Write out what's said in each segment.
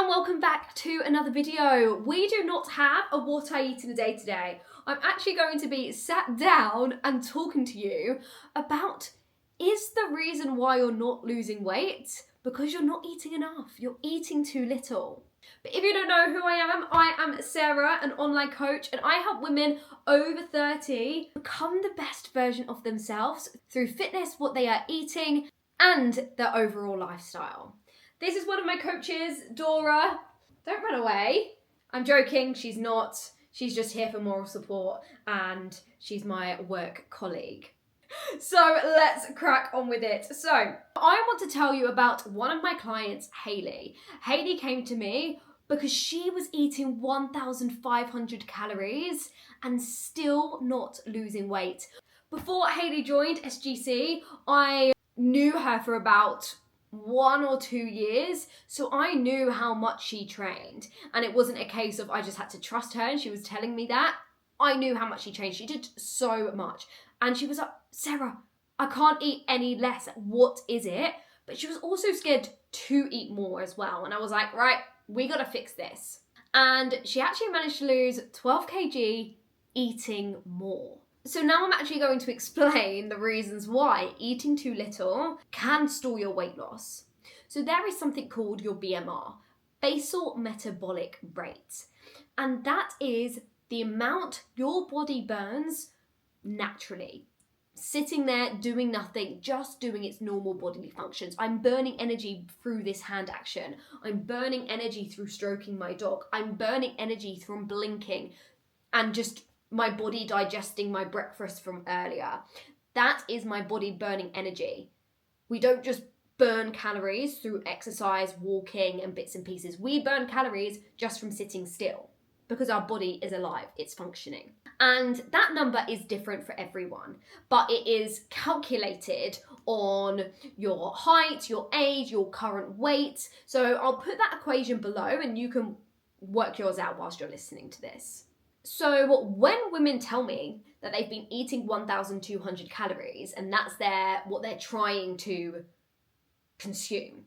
and welcome back to another video. We do not have a what I eat in a day today. I'm actually going to be sat down and talking to you about, is the reason why you're not losing weight because you're not eating enough, you're eating too little. But if you don't know who I am Sarah, an online coach, and I help women over 30 become the best version of themselves through fitness, what they are eating, and their overall lifestyle. This is one of my coaches, Dora. Don't run away. I'm joking, she's not. She's just here for moral support and she's my work colleague. So let's crack on with it. So I want to tell you about one of my clients, Hayley. Hayley came to me because she was eating 1,500 calories and still not losing weight. Before Hayley joined SGC, I knew her for about 1 or 2 years, so I knew how much she trained, and it wasn't a case of I just had to trust her and she was telling me that. I knew how much she trained. She did so much, and she was like, Sarah, I can't eat any less, what is it? But she was also scared to eat more as well, and I was like, right, we gotta fix this. And she actually managed to lose 12 kg eating more. So now I'm actually going to explain the reasons why eating too little can stall your weight loss. So there is something called your BMR, Basal Metabolic Rate. And that is the amount your body burns naturally. Sitting there doing nothing, just doing its normal bodily functions. I'm burning energy through this hand action. I'm burning energy through stroking my dog. I'm burning energy from blinking and just my body digesting my breakfast from earlier. That is my body burning energy. We don't just burn calories through exercise, walking, and bits and pieces. We burn calories just from sitting still because our body is alive, it's functioning. And that number is different for everyone, but it is calculated on your height, your age, your current weight. So I'll put that equation below and you can work yours out whilst you're listening to this. So when women tell me that they've been eating 1,200 calories and that's what they're trying to consume,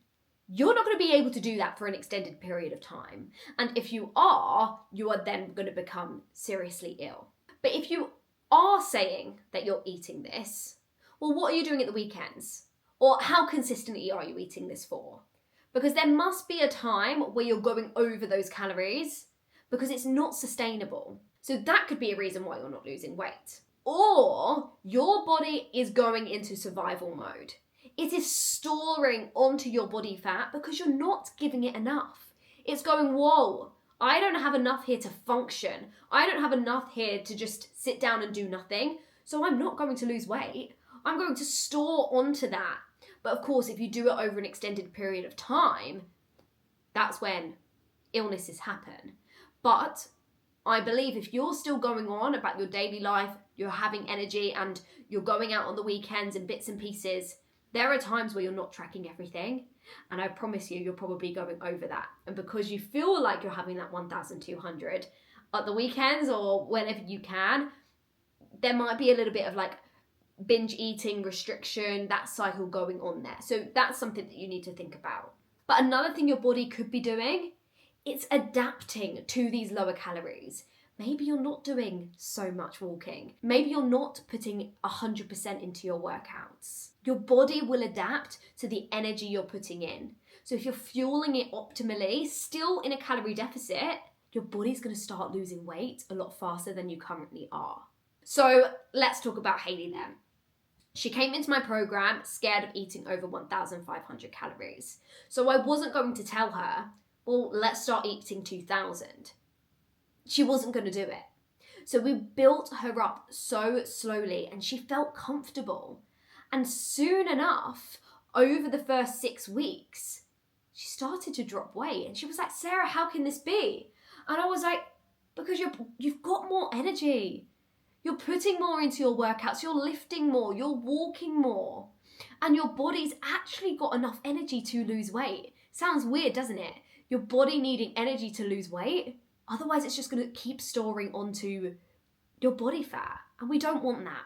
you're not going to be able to do that for an extended period of time. And if you are then going to become seriously ill. But if you are saying that you're eating this, well, what are you doing at the weekends? Or how consistently are you eating this for? Because there must be a time where you're going over those calories because it's not sustainable. So that could be a reason why you're not losing weight. Or your body is going into survival mode. It is storing onto your body fat because you're not giving it enough. It's going, whoa, I don't have enough here to function. I don't have enough here to just sit down and do nothing. So I'm not going to lose weight. I'm going to store onto that. But of course, if you do it over an extended period of time, that's when illnesses happen. But I believe if you're still going on about your daily life, you're having energy and you're going out on the weekends and bits and pieces, there are times where you're not tracking everything. And I promise you're probably going over that. And because you feel like you're having that 1,200 at the weekends or whenever you can, there might be a little bit of like binge eating restriction, that cycle going on there. So that's something that you need to think about. But another thing your body could be doing, it's adapting to these lower calories. Maybe you're not doing so much walking. Maybe you're not putting 100% into your workouts. Your body will adapt to the energy you're putting in. So if you're fueling it optimally, still in a calorie deficit, your body's going to start losing weight a lot faster than you currently are. So let's talk about Hayley then. She came into my program scared of eating over 1,500 calories. So I wasn't going to tell her, well, let's start eating 2,000. She wasn't going to do it. So we built her up so slowly and she felt comfortable. And soon enough, over the first 6 weeks, she started to drop weight. And she was like, Sarah, how can this be? And I was like, because you've got more energy. You're putting more into your workouts. You're lifting more. You're walking more. And your body's actually got enough energy to lose weight. Sounds weird, doesn't it? Your body needing energy to lose weight. Otherwise, it's just going to keep storing onto your body fat. And we don't want that.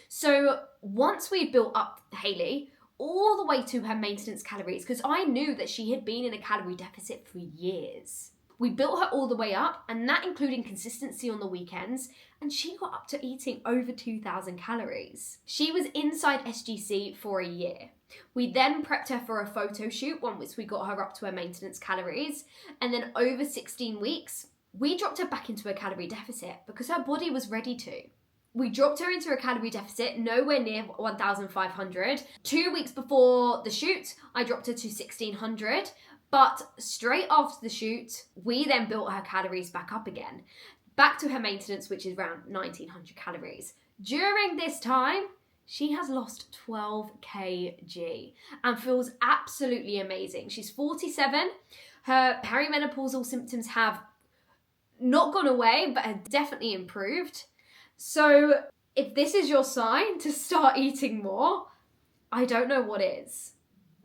So once we built up Hayley, all the way to her maintenance calories because I knew that she had been in a calorie deficit for years. We built her all the way up, and that including consistency on the weekends, and she got up to eating over 2,000 calories. She was inside SGC for a year. We then prepped her for a photo shoot once we got her up to her maintenance calories, and then over 16 weeks, we dropped her back into a calorie deficit because her body was ready to. We dropped her into a calorie deficit nowhere near 1,500. 2 weeks before the shoot, I dropped her to 1,600. But straight after the shoot, we then built her calories back up again, back to her maintenance, which is around 1,900 calories. During this time, she has lost 12 kg and feels absolutely amazing. She's 47. Her perimenopausal symptoms have not gone away, but have definitely improved. So if this is your sign to start eating more, I don't know what is.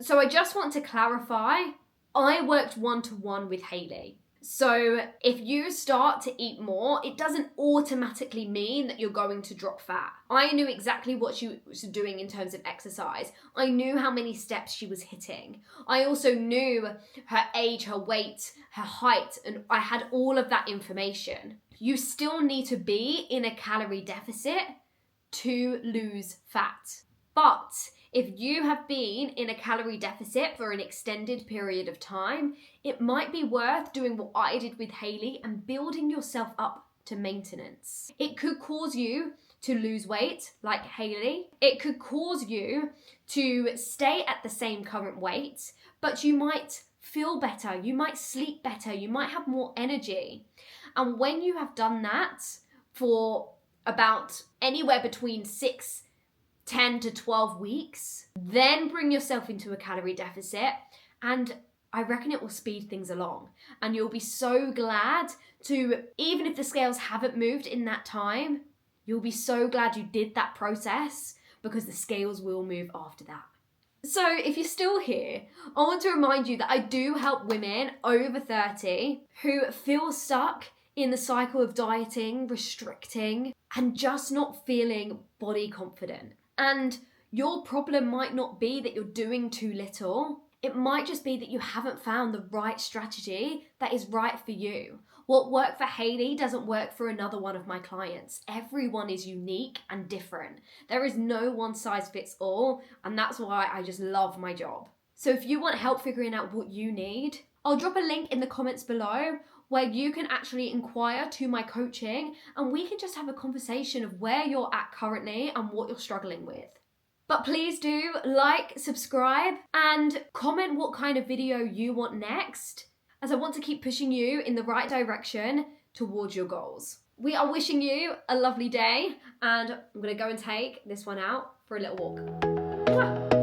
So I just want to clarify, I worked one-to-one with Hayley. So if you start to eat more, it doesn't automatically mean that you're going to drop fat. I knew exactly what she was doing in terms of exercise. I knew how many steps she was hitting. I also knew her age, her weight, her height, and I had all of that information. You still need to be in a calorie deficit to lose fat. But if you have been in a calorie deficit for an extended period of time, it might be worth doing what I did with Hayley and building yourself up to maintenance. It could cause you to lose weight like Hayley. It could cause you to stay at the same current weight, but you might feel better, you might sleep better, you might have more energy. And when you have done that for about anywhere between 10 to 12 weeks, then bring yourself into a calorie deficit, and I reckon it will speed things along. And you'll be so glad to, even if the scales haven't moved in that time, you'll be so glad you did that process because the scales will move after that. So if you're still here, I want to remind you that I do help women over 30 who feel stuck in the cycle of dieting, restricting, and just not feeling body confident. And your problem might not be that you're doing too little. It might just be that you haven't found the right strategy that is right for you. What worked for Hayley doesn't work for another one of my clients. Everyone is unique and different. There is no one size fits all, and that's why I just love my job. So if you want help figuring out what you need, I'll drop a link in the comments below where you can actually inquire to my coaching and we can just have a conversation of where you're at currently and what you're struggling with. But please do like, subscribe, and comment what kind of video you want next, as I want to keep pushing you in the right direction towards your goals. We are wishing you a lovely day, and I'm gonna go and take this one out for a little walk. Mwah!